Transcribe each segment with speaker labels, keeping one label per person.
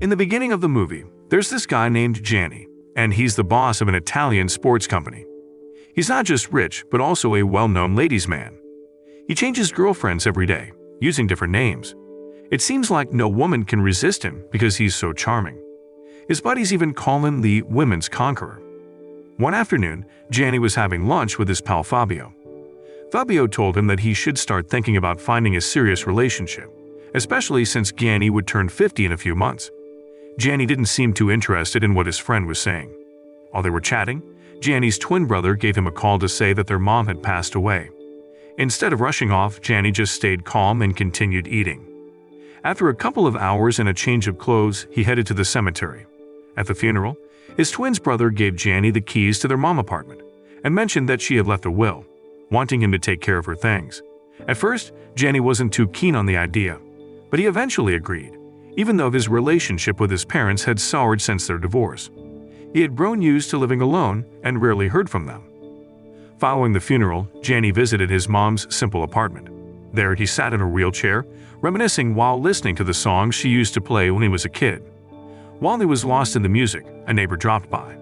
Speaker 1: In the beginning of the movie, there's this guy named Gianni, and he's the boss of an Italian sports company. He's not just rich, but also a well-known ladies' man. He changes girlfriends every day, using different names. It seems like no woman can resist him because he's so charming. His buddies even call him the women's conqueror. One afternoon, Gianni was having lunch with his pal Fabio. Fabio told him that he should start thinking about finding a serious relationship, especially since Gianni would turn 50 in a few months. Gianni didn't seem too interested in what his friend was saying. While they were chatting, Gianni's twin brother gave him a call to say that their mom had passed away. Instead of rushing off, Gianni just stayed calm and continued eating. After a couple of hours and a change of clothes, he headed to the cemetery. At the funeral, his twin's brother gave Gianni the keys to their mom apartment and mentioned that she had left a will, wanting him to take care of her things. At first, Gianni wasn't too keen on the idea, but he eventually agreed, even though his relationship with his parents had soured since their divorce. He had grown used to living alone and rarely heard from them. Following the funeral, Gianni visited his mom's simple apartment. There he sat in a wheelchair, reminiscing while listening to the songs she used to play when he was a kid. While he was lost in the music, a neighbor dropped by.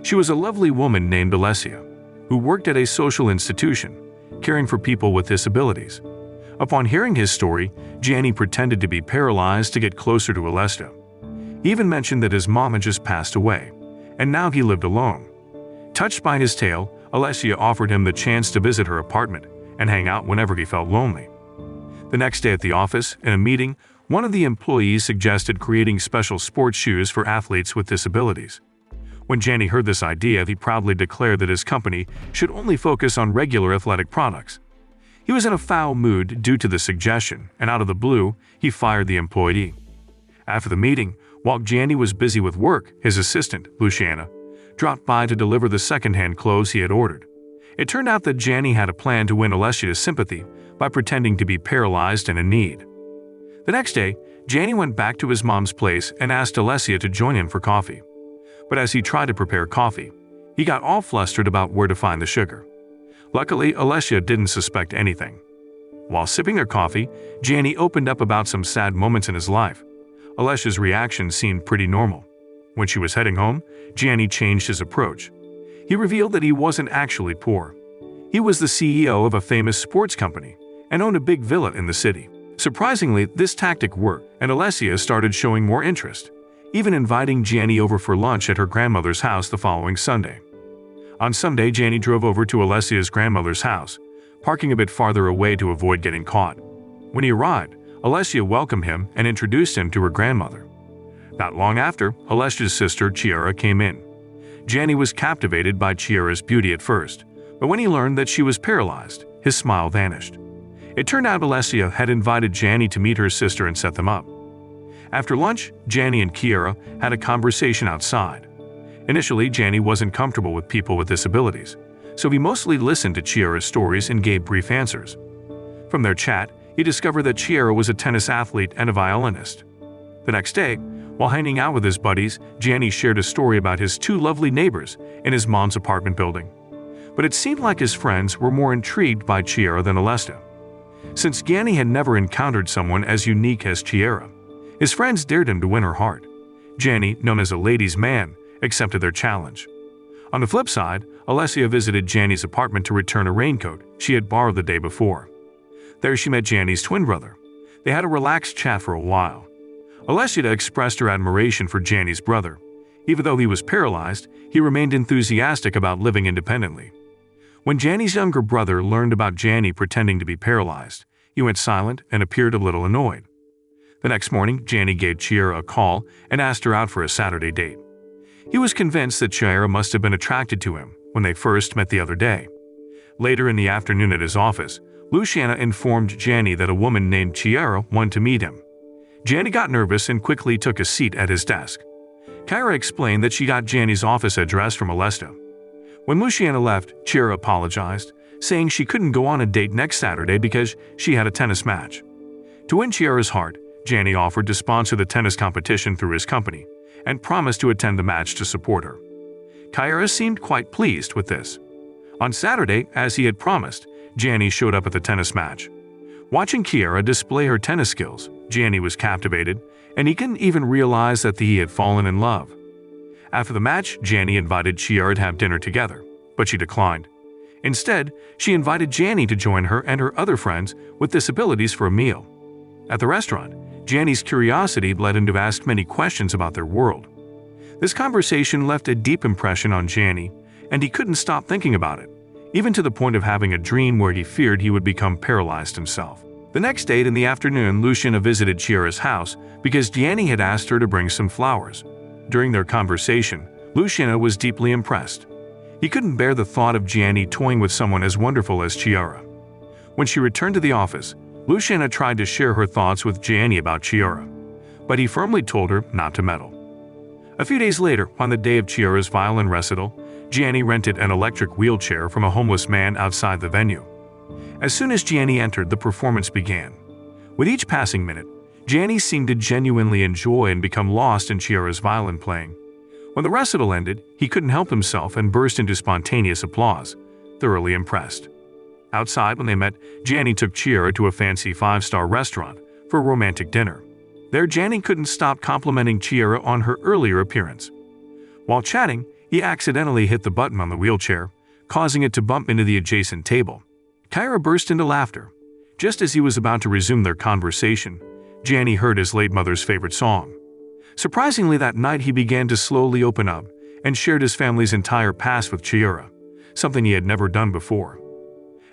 Speaker 1: She was a lovely woman named Alessia, who worked at a social institution, caring for people with disabilities. Upon hearing his story, Gianni pretended to be paralyzed to get closer to Alessia. He even mentioned that his mom had just passed away, and now he lived alone. Touched by his tale, Alessia offered him the chance to visit her apartment and hang out whenever he felt lonely. The next day at the office, in a meeting, one of the employees suggested creating special sports shoes for athletes with disabilities. When Gianni heard this idea, he proudly declared that his company should only focus on regular athletic products. He was in a foul mood due to the suggestion, and out of the blue, he fired the employee. After the meeting, while Gianni was busy with work, his assistant, Luciana, dropped by to deliver the second-hand clothes he had ordered. It turned out that Gianni had a plan to win Alessia's sympathy by pretending to be paralyzed and in need. The next day, Gianni went back to his mom's place and asked Alessia to join him for coffee. But as he tried to prepare coffee, he got all flustered about where to find the sugar. Luckily, Alessia didn't suspect anything. While sipping their coffee, Gianni opened up about some sad moments in his life. Alessia's reaction seemed pretty normal. When she was heading home, Gianni changed his approach. He revealed that he wasn't actually poor. He was the CEO of a famous sports company and owned a big villa in the city. Surprisingly, this tactic worked, and Alessia started showing more interest, even inviting Gianni over for lunch at her grandmother's house the following Sunday. On Sunday, Gianni drove over to Alessia's grandmother's house, parking a bit farther away to avoid getting caught. When he arrived, Alessia welcomed him and introduced him to her grandmother. Not long after, Alessia's sister, Chiara, came in. Gianni was captivated by Chiara's beauty at first, but when he learned that she was paralyzed, his smile vanished. It turned out Alessia had invited Gianni to meet her sister and set them up. After lunch, Gianni and Chiara had a conversation outside. Initially, Gianni wasn't comfortable with people with disabilities, so he mostly listened to Chiara's stories and gave brief answers. From their chat, he discovered that Chiara was a tennis athlete and a violinist. The next day, while hanging out with his buddies, Gianni shared a story about his two lovely neighbors in his mom's apartment building. But it seemed like his friends were more intrigued by Chiara than Alessia. Since Gianni had never encountered someone as unique as Chiara, his friends dared him to win her heart. Gianni, known as a ladies' man, accepted their challenge. On the flip side, Alessia visited Gianni's apartment to return a raincoat she had borrowed the day before. There she met Gianni's twin brother. They had a relaxed chat for a while. Alessia expressed her admiration for Gianni's brother. Even though he was paralyzed, he remained enthusiastic about living independently. When Gianni's younger brother learned about Gianni pretending to be paralyzed, he went silent and appeared a little annoyed. The next morning, Gianni gave Chiara a call and asked her out for a Saturday date. He was convinced that Chiara must have been attracted to him when they first met the other day. Later in the afternoon at his office, Luciana informed Gianni that a woman named Chiara wanted to meet him. Gianni got nervous and quickly took a seat at his desk. Chiara explained that she got Gianni's office address from Alessia. When Luciana left, Chiara apologized, saying she couldn't go on a date next Saturday because she had a tennis match. To win Chiara's heart, Gianni offered to sponsor the tennis competition through his company and promised to attend the match to support her. Chiara seemed quite pleased with this. On Saturday, as he had promised, Gianni showed up at the tennis match. Watching Kiara display her tennis skills, Gianni was captivated, and he couldn't even realize that he had fallen in love. After the match, Gianni invited Kiara to have dinner together, but she declined. Instead, she invited Gianni to join her and her other friends with disabilities for a meal. At the restaurant, Gianni's curiosity led him to ask many questions about their world. This conversation left a deep impression on Gianni, and he couldn't stop thinking about it, even to the point of having a dream where he feared he would become paralyzed himself. The next day in the afternoon, Luciana visited Chiara's house because Gianni had asked her to bring some flowers. During their conversation, Luciana was deeply impressed. He couldn't bear the thought of Gianni toying with someone as wonderful as Chiara. When she returned to the office, Luciana tried to share her thoughts with Gianni about Chiara, but he firmly told her not to meddle. A few days later, on the day of Chiara's violin recital, Gianni rented an electric wheelchair from a homeless man outside the venue. As soon as Gianni entered, the performance began. With each passing minute, Gianni seemed to genuinely enjoy and become lost in Chiara's violin playing. When the recital ended, he couldn't help himself and burst into spontaneous applause, thoroughly impressed. Outside, when they met, Gianni took Chiara to a fancy 5-star restaurant for a romantic dinner. There, Gianni couldn't stop complimenting Chiara on her earlier appearance. While chatting, he accidentally hit the button on the wheelchair, causing it to bump into the adjacent table. Chiara burst into laughter. Just as he was about to resume their conversation, Gianni heard his late mother's favorite song. Surprisingly, that night he began to slowly open up and shared his family's entire past with Chiara, something he had never done before.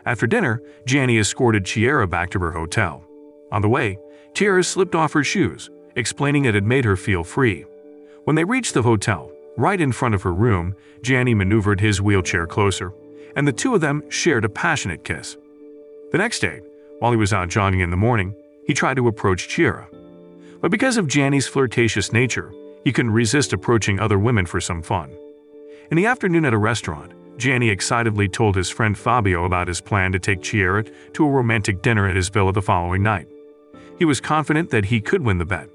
Speaker 1: After dinner, Gianni escorted Chiara back to her hotel. On the way, Chiara slipped off her shoes, explaining it had made her feel free. When they reached the hotel, right in front of her room, Gianni maneuvered his wheelchair closer, and the two of them shared a passionate kiss. The next day, while he was out jogging in the morning, he tried to approach Chiara. But because of Gianni's flirtatious nature, he couldn't resist approaching other women for some fun. In the afternoon at a restaurant, Gianni excitedly told his friend Fabio about his plan to take Chiara to a romantic dinner at his villa the following night. He was confident that he could win the bet.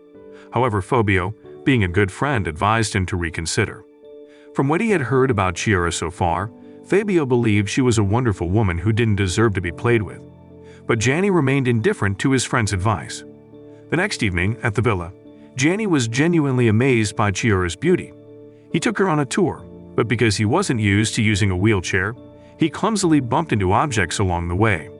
Speaker 1: However, Fabio, being a good friend, advised him to reconsider. From what he had heard about Chiara so far, Fabio believed she was a wonderful woman who didn't deserve to be played with. But Gianni remained indifferent to his friend's advice. The next evening, at the villa, Gianni was genuinely amazed by Chiara's beauty. He took her on a tour, but because he wasn't used to using a wheelchair, he clumsily bumped into objects along the way.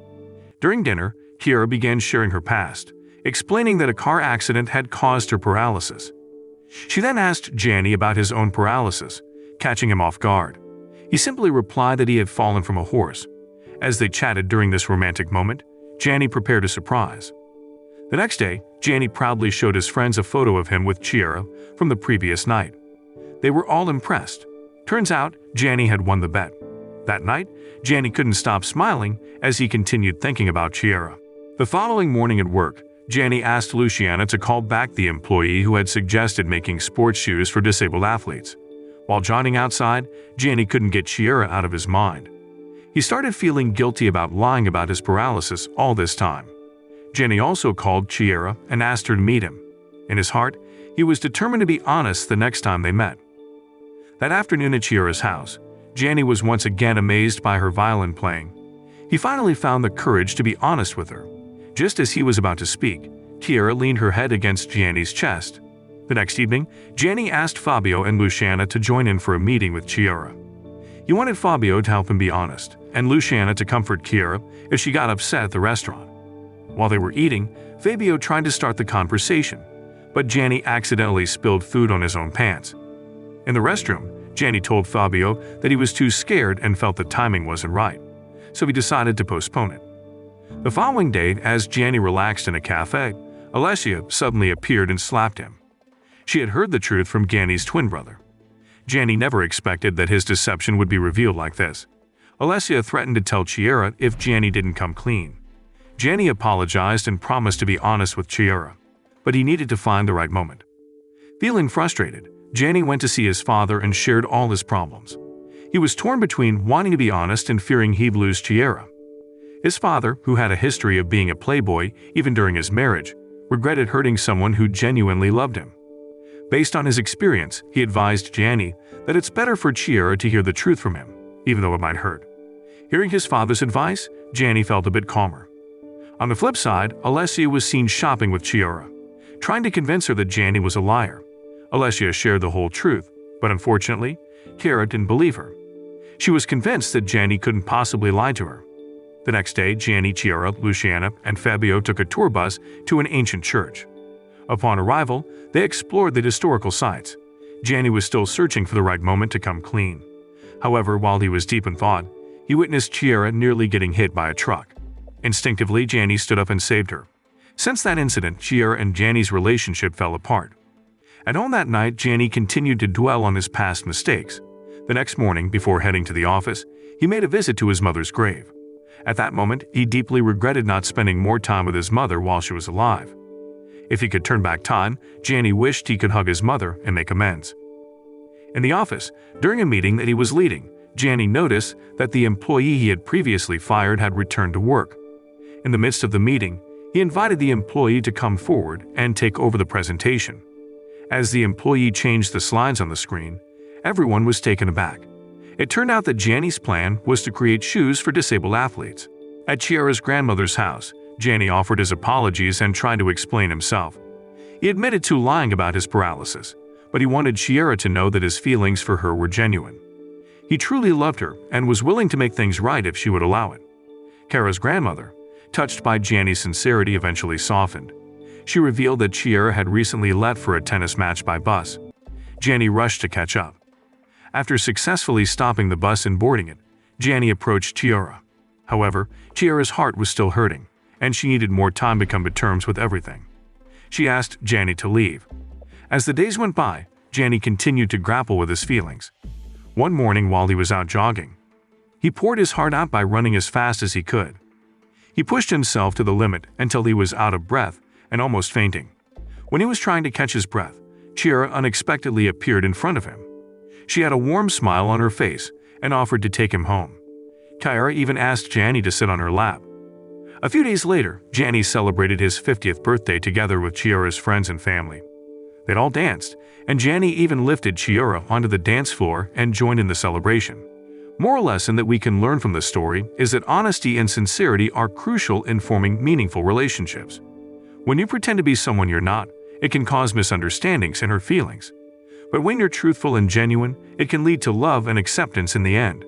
Speaker 1: During dinner, Chiara began sharing her past, explaining that a car accident had caused her paralysis. She then asked Gianni about his own paralysis, catching him off guard. He simply replied that he had fallen from a horse. As they chatted during this romantic moment, Gianni prepared a surprise. The next day, Gianni proudly showed his friends a photo of him with Chiara from the previous night. They were all impressed. Turns out, Gianni had won the bet. That night, Gianni couldn't stop smiling as he continued thinking about Chiara. The following morning at work, Gianni asked Luciana to call back the employee who had suggested making sports shoes for disabled athletes. While jogging outside, Gianni couldn't get Chiara out of his mind. He started feeling guilty about lying about his paralysis all this time. Gianni also called Chiara and asked her to meet him. In his heart, he was determined to be honest the next time they met. That afternoon at Chiara's house, Gianni was once again amazed by her violin playing. He finally found the courage to be honest with her. Just as he was about to speak, Chiara leaned her head against Gianni's chest. The next evening, Gianni asked Fabio and Luciana to join in for a meeting with Chiara. He wanted Fabio to help him be honest, and Luciana to comfort Chiara if she got upset at the restaurant. While they were eating, Fabio tried to start the conversation, but Gianni accidentally spilled food on his own pants. In the restroom, Gianni told Fabio that he was too scared and felt the timing wasn't right, so he decided to postpone it. The following day, as Gianni relaxed in a cafe, Alessia suddenly appeared and slapped him. She had heard the truth from Gianni's twin brother. Gianni never expected that his deception would be revealed like this. Alessia threatened to tell Chiara if Gianni didn't come clean. Gianni apologized and promised to be honest with Chiara, but he needed to find the right moment. Feeling frustrated, Gianni went to see his father and shared all his problems. He was torn between wanting to be honest and fearing he'd lose Chiara. His father, who had a history of being a playboy even during his marriage, regretted hurting someone who genuinely loved him. Based on his experience, he advised Gianni that it's better for Chiara to hear the truth from him, even though it might hurt. Hearing his father's advice, Gianni felt a bit calmer. On the flip side, Alessia was seen shopping with Chiara, trying to convince her that Jani was a liar. Alessia shared the whole truth, but unfortunately, Chiara didn't believe her. She was convinced that Jani couldn't possibly lie to her. The next day, Jani, Chiara, Luciana, and Fabio took a tour bus to an ancient church. Upon arrival, they explored the historical sites. Jani was still searching for the right moment to come clean. However, while he was deep in thought, he witnessed Chiara nearly getting hit by a truck. Instinctively, Jani stood up and saved her. Since that incident, Chiara and Jani's relationship fell apart. At home that night, Jani continued to dwell on his past mistakes. The next morning, before heading to the office, he made a visit to his mother's grave. At that moment, he deeply regretted not spending more time with his mother while she was alive. If he could turn back time, Jani wished he could hug his mother and make amends. In the office, during a meeting that he was leading, Jani noticed that the employee he had previously fired had returned to work. In the midst of the meeting, he invited the employee to come forward and take over the presentation. As the employee changed the slides on the screen, everyone was taken aback. It turned out that Jani's plan was to create shoes for disabled athletes. At Chiara's grandmother's house, Jani offered his apologies and tried to explain himself. He admitted to lying about his paralysis, but he wanted Chiara to know that his feelings for her were genuine. He truly loved her and was willing to make things right if she would allow it. Chiara's grandmother, touched by Jani's sincerity, eventually softened. She revealed that Chiara had recently left for a tennis match by bus. Jani rushed to catch up. After successfully stopping the bus and boarding it, Jani approached Chiara. However, Chiara's heart was still hurting, and she needed more time to come to terms with everything. She asked Jani to leave. As the days went by, Jani continued to grapple with his feelings. One morning while he was out jogging, he poured his heart out by running as fast as he could. He pushed himself to the limit until he was out of breath and almost fainting. When he was trying to catch his breath, Chiara unexpectedly appeared in front of him. She had a warm smile on her face and offered to take him home. Chiara even asked Jani to sit on her lap. A few days later, Jani celebrated his 50th birthday together with Chiara's friends and family. They'd all danced, and Jani even lifted Chiara onto the dance floor and joined in the celebration. Moral lesson that we can learn from this story is that honesty and sincerity are crucial in forming meaningful relationships. When you pretend to be someone you're not, it can cause misunderstandings and hurt feelings. But when you're truthful and genuine, it can lead to love and acceptance in the end.